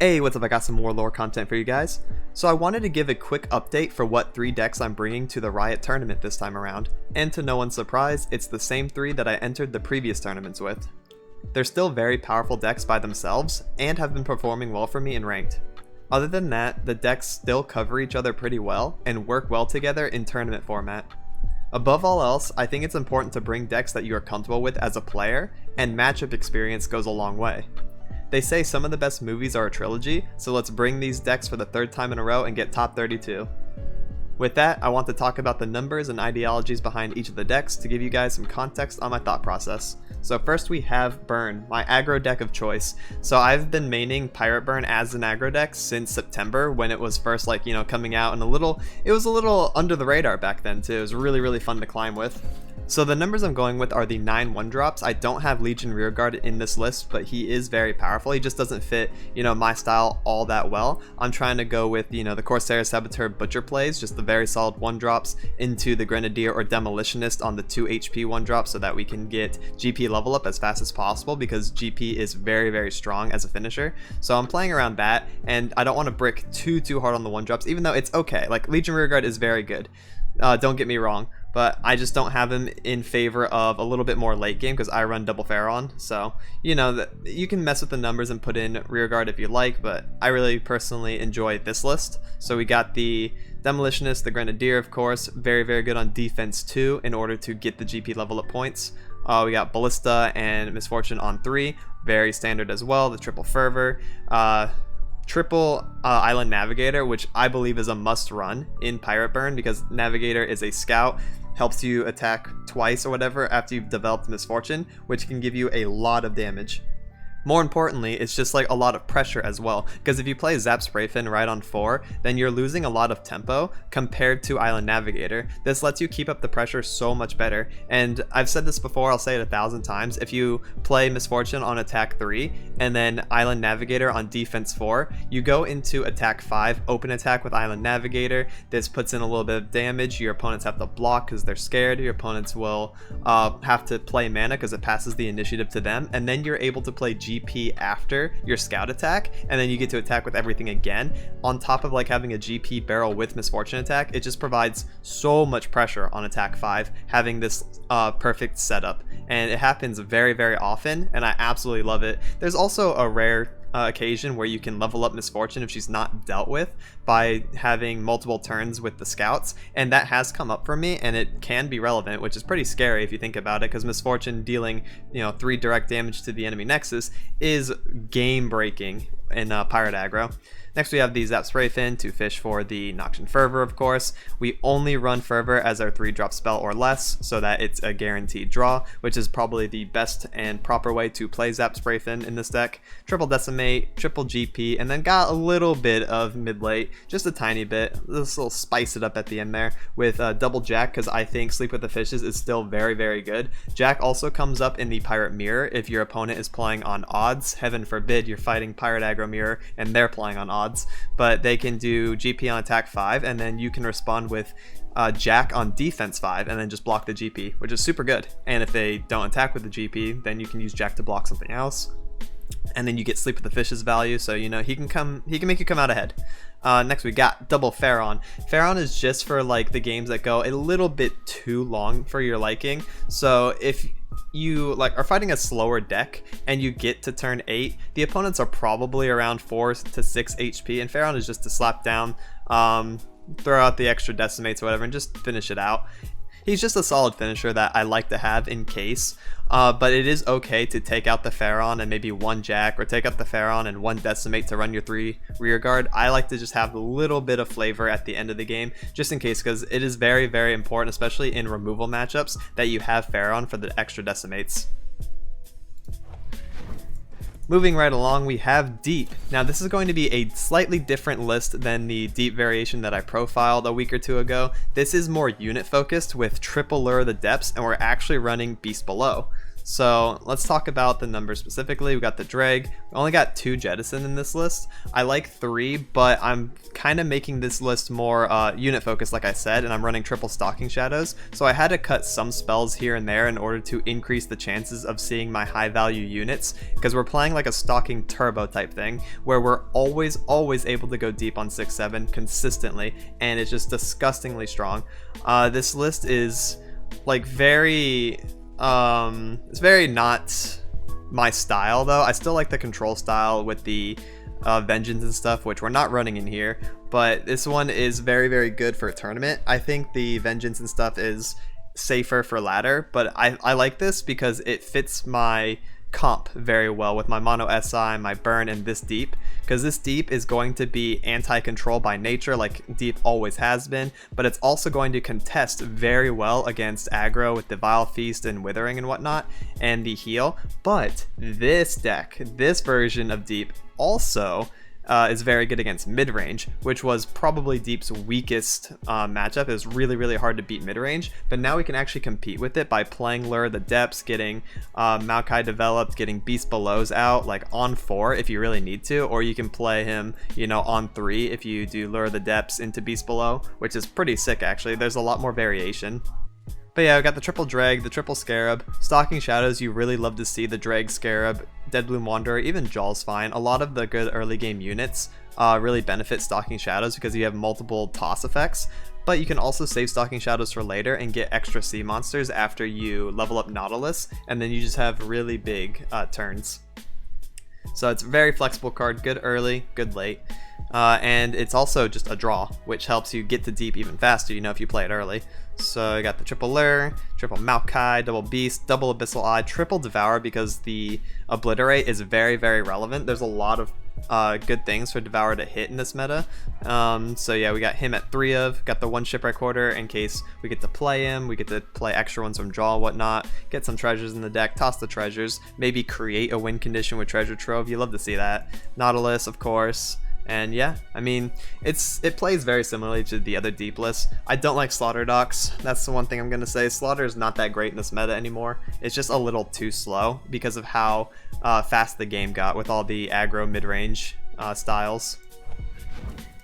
Hey, what's up? I got some more lore content for you guys. So I wanted to give a quick update for what 3 decks I'm bringing to the Riot tournament this time around, and to no one's surprise, it's the same 3 that I entered the previous tournaments with. They're still very powerful decks by themselves, and have been performing well for me in ranked. Other than that, the decks still cover each other pretty well, and work well together in tournament format. Above all else, I think it's important to bring decks that you are comfortable with as a player, and matchup experience goes a long way. They say some of the best movies are a trilogy, so let's bring these decks for the 3rd time in a row and get top 32. With that, I want to talk about the numbers and ideologies behind each of the decks to give you guys some context on my thought process. So first we have Burn, my aggro deck of choice. So I've been maining Pirate Burn as an aggro deck since September when it was first coming out, and it was a little under the radar back then too. It was really fun to climb with. So the numbers I'm going with are the 9 1-drops. I don't have Legion Rearguard in this list, but he is very powerful. He just doesn't fit, my style all that well. I'm trying to go with, the Corsair, Saboteur, Butcher plays, just the very solid 1-drops into the Grenadier or Demolitionist on the 2 HP 1-drop so that we can get GP level up as fast as possible because GP is very strong as a finisher. So I'm playing around that, and I don't want to brick too hard on the 1-drops, even though it's okay. Like, Legion Rearguard is very good. Don't get me wrong, but I just don't have him in favor of a little bit more late game because I run double Pharaon. So, you can mess with the numbers and put in Rearguard if you like, but I really personally enjoy this list. So we got the Demolitionist, the Grenadier, of course, very good on defense too in order to get the GP level up points. We got Ballista and Misfortune on 3, very standard as well, the triple Fervor. Triple Island Navigator, which I believe is a must run in Pirate Burn because Navigator is a scout, helps you attack twice or whatever after you've developed Misfortune, which can give you a lot of damage. More importantly, it's just like a lot of pressure as well, because if you play Zap Sprayfin right on 4, then you're losing a lot of tempo compared to Island Navigator. This lets you keep up the pressure so much better, and I've said this before, I'll say it 1,000 times, if you play Misfortune on attack 3, and then Island Navigator on defense 4, you go into attack 5, open attack with Island Navigator, this puts in a little bit of damage, your opponents have to block because they're scared, your opponents will have to play mana because it passes the initiative to them, and then you're able to play GP after your scout attack, and then you get to attack with everything again. On top of having a GP barrel with Misfortune attack, it just provides so much pressure on attack 5 having this perfect setup, and it happens very often, and I absolutely love it. There's also a rare occasion where you can level up Misfortune if she's not dealt with by having multiple turns with the scouts, and that has come up for me, and it can be relevant, which is pretty scary if you think about it, because Misfortune dealing 3 direct damage to the enemy nexus is game breaking in pirate aggro. Next we have the Zap Sprayfin to fish for the Noxian Fervor, of course. We only run Fervor as our 3-drop spell or less, so that it's a guaranteed draw, which is probably the best and proper way to play Zap Sprayfin in this deck. Triple Decimate, triple GP, and then got a little bit of mid-late, just a tiny bit. Let's little spice it up at the end there with double Jack, because I think Sleep with the Fishes is still very good. Jack also comes up in the Pirate Mirror if your opponent is playing on odds. Heaven forbid you're fighting Pirate Aggro Mirror and they're playing on odds. But they can do GP on attack 5, and then you can respond with Jack on defense 5 and then just block the GP, which is super good. And if they don't attack with the GP, then you can use Jack to block something else, and then you get Sleep with the Fishes value, so he can make you come out ahead. Next we got double Pharaon. Pharaon is just for the games that go a little bit too long for your liking. So if you are fighting a slower deck and you get to turn 8, the opponents are probably around 4 to 6 HP, and Pharaon is just to slap down, throw out the extra decimates or whatever, and just finish it out. He's just a solid finisher that I like to have in case, but it is okay to take out the Pharaon and maybe 1 Jack, or take out the Pharaon and 1 Decimate to run your 3 Rearguard. I like to just have a little bit of flavor at the end of the game, just in case, because it is very important, especially in removal matchups, that you have Pharaon for the extra Decimates. Moving right along, we have Deep. Now this is going to be a slightly different list than the Deep variation that I profiled a week or 2 ago. This is more unit focused with triple Lure of the Depths, and we're actually running Beast Below. So let's talk about the numbers specifically. We got the Dreg. We only got 2 Jettison in this list. I like 3, but I'm kind of making this list more unit focused, like I said, and I'm running triple Stalking Shadows. So I had to cut some spells here and there in order to increase the chances of seeing my high value units, because we're playing like a Stalking Turbo type thing, where we're always able to go deep on 6-7 consistently, and it's just disgustingly strong. This list is like very... it's very not my style though. I still like the control style with the vengeance and stuff, which we're not running in here, but this one is very good for a tournament. I think the vengeance and stuff is safer for ladder, but I like this because it fits my comp very well with my MonoSI, my burn, and this deep, because this deep is going to be anti-control by nature like deep always has been, but it's also going to contest very well against aggro with the Vile Feast and Withering and whatnot, and the heal. But this deck, this version of deep also is very good against mid-range, which was probably Deep's weakest matchup. It was really hard to beat mid-range, but now we can actually compete with it by playing Lure of the Depths, getting Maokai developed, getting Beast Belows out like on 4 if you really need to, or you can play him, you know, on 3 if you do Lure of the Depths into Beast Below, which is pretty sick actually. There's a lot more variation. But yeah, we got the triple Dreg, the triple Scarab, Stalking Shadows. You really love to see the Dreg, Scarab, Deadbloom Wanderer, even Jaw's fine. A lot of the good early game units really benefit Stalking Shadows because you have multiple toss effects, but you can also save Stalking Shadows for later and get extra sea monsters after you level up Nautilus, and then you just have really big turns. So it's a very flexible card, good early, good late. And it's also just a draw, which helps you get to deep even faster, you know, if you play it early. So I got the triple Lure, triple Maokai, double Beast, double Abyssal Eye, triple Devour, because the Obliterate is very relevant. There's a lot of good things for Devour to hit in this meta. So yeah, we got him at 3 of, got the 1 Shipwreck Order in case we get to play him, we get to play extra ones from draw and whatnot, get some treasures in the deck, toss the treasures, maybe create a win condition with Treasure Trove. You love to see that. Nautilus, of course. And yeah, I mean, it plays very similarly to the other deep lists. I don't like Slaughter Docks. That's the one thing I'm going to say. Slaughter is not that great in this meta anymore. It's just a little too slow because of how fast the game got with all the aggro mid-range styles.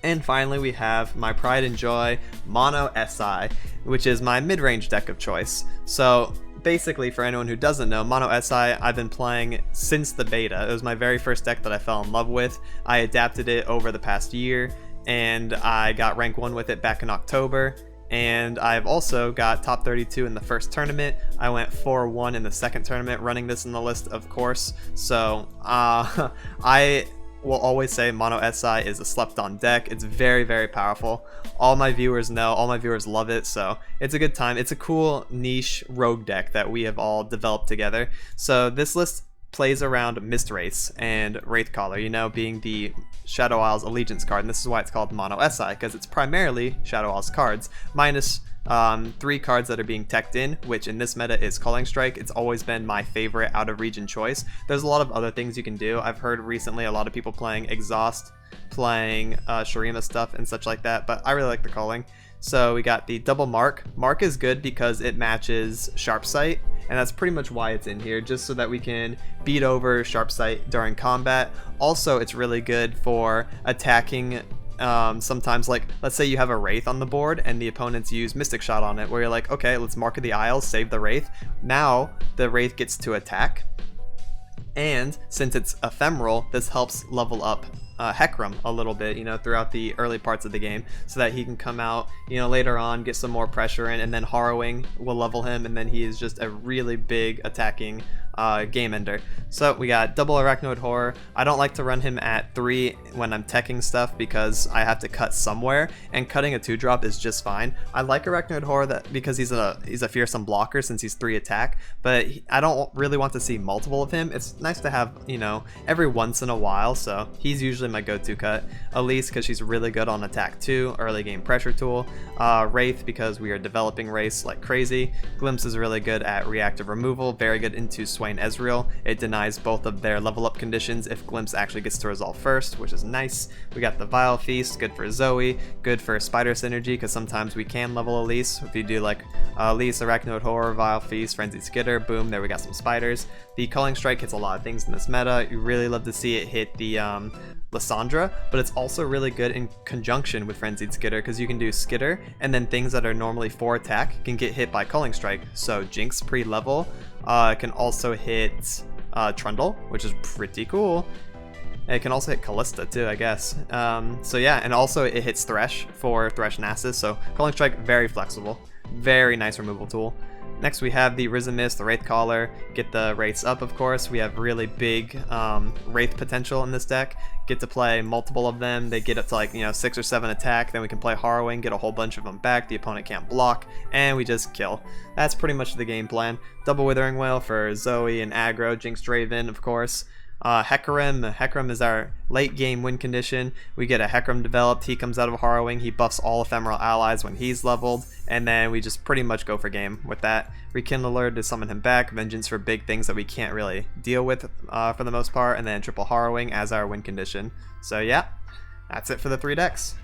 And finally, we have my pride and joy, MonoSI, which is my mid-range deck of choice. So basically, for anyone who doesn't know, MonoSI I've been playing since the beta. It was my very first deck that I fell in love with. I adapted it over the past year, and I got rank 1 with it back in October. And I've also got top 32 in the first tournament. I went 4-1 in the second tournament, running this in the list, of course. So I will always say MonoSI is a slept-on deck. It's very powerful. All my viewers know, all my viewers love it, so it's a good time. It's a cool niche rogue deck that we have all developed together. So this list plays around Mistwraiths and Wraithcaller, you know, being the Shadow Isles Allegiance card, and this is why it's called MonoSI, because it's primarily Shadow Isles cards, minus 3 cards that are being teched in, which in this meta is Culling Strike. It's always been my favorite out of region choice. There's a lot of other things you can do. I've heard recently a lot of people playing Exhaust, playing Shurima stuff and such like that, but I really like the Culling. So we got the double Mark. Mark is good because it matches Sharp Sight, and that's pretty much why it's in here, just so that we can beat over Sharp Sight during combat. Also, it's really good for attacking sometimes, like let's say you have a Wraith on the board and the opponents use Mystic Shot on it, where you're like, okay, let's mark the Isles, save the Wraith. Now the Wraith gets to attack, and since it's ephemeral, this helps level up Hecarim a little bit, you know, throughout the early parts of the game, so that he can come out, you know, later on, get some more pressure in, and then Harrowing will level him, and then he is just a really big attacking game ender. So we got double Arachnoid Horror. I don't like to run him at 3 when I'm teching stuff because I have to cut somewhere, and cutting a 2-drop is just fine. I like Arachnoid Horror because he's a fearsome blocker since he's 3 attack, but I don't really want to see multiple of him. It's nice to have, you know, every once in a while, so he's usually my go-to cut. Elise because she's really good on attack 2, early game pressure tool. Wraith because we are developing Wraiths like crazy. Glimpse is really good at reactive removal, very good into Sway Swain Ezreal. It denies both of their level up conditions if Glimpse actually gets to resolve first, which is nice. We got the Vile Feast, good for Zoe, good for Spider Synergy, because sometimes we can level Elise. If you do like Elise, Arachnoid Horror, Vile Feast, Frenzied Skitter, boom, there we got some spiders. The Culling Strike hits a lot of things in this meta. You really love to see it hit the Lysandra, but it's also really good in conjunction with Frenzied Skitter, because you can do Skitter, and then things that are normally 4 attack can get hit by Culling Strike. So Jinx pre-level can also hit Trundle, which is pretty cool. It can also hit Callista too, I guess. So yeah, and also it hits Thresh for Thresh Nasus, so Culling Strike, very flexible. Very nice removal tool. Next we have the Risen Mist, the Wraith Caller. Get the Wraiths up, of course. We have really big Wraith potential in this deck. Get to play multiple of them. They get up to like, 6 or 7 attack. Then we can play Harrowing, get a whole bunch of them back. The opponent can't block, and we just kill. That's pretty much the game plan. Double Withering Wail for Zoe and aggro. Jinx Draven, of course. Hecarim is our late game win condition. We get a Hecarim developed, he comes out of Harrowing, he buffs all ephemeral allies when he's leveled, and then we just pretty much go for game with that. Rekindler to summon him back, Vengeance for big things that we can't really deal with for the most part, and then triple Harrowing as our win condition. So yeah, that's it for the 3 decks.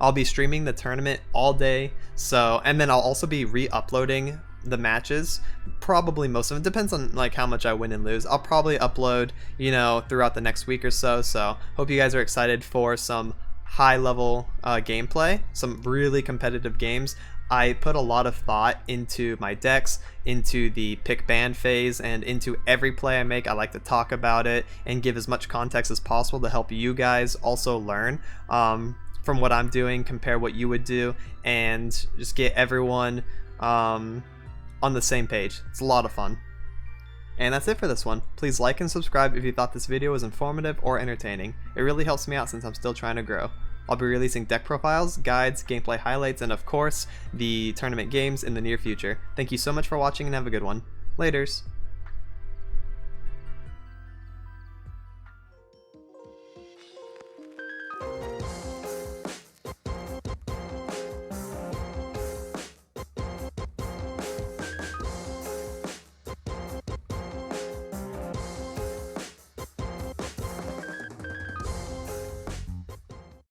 I'll be streaming the tournament all day, and then I'll also be re-uploading the matches, probably most of them. Depends on like how much I win and lose. I'll probably upload throughout the next week or so hope you guys are excited for some high level gameplay, some really competitive games. I put a lot of thought into my decks, into the pick ban phase, and into every play I make. I like to talk about it and give as much context as possible to help you guys also learn from what I'm doing, compare what you would do, and just get everyone on the same page. It's a lot of fun. And that's it for this one. Please like and subscribe if you thought this video was informative or entertaining. It really helps me out since I'm still trying to grow. I'll be releasing deck profiles, guides, gameplay highlights, and of course, the tournament games in the near future. Thank you so much for watching and have a good one. Laters.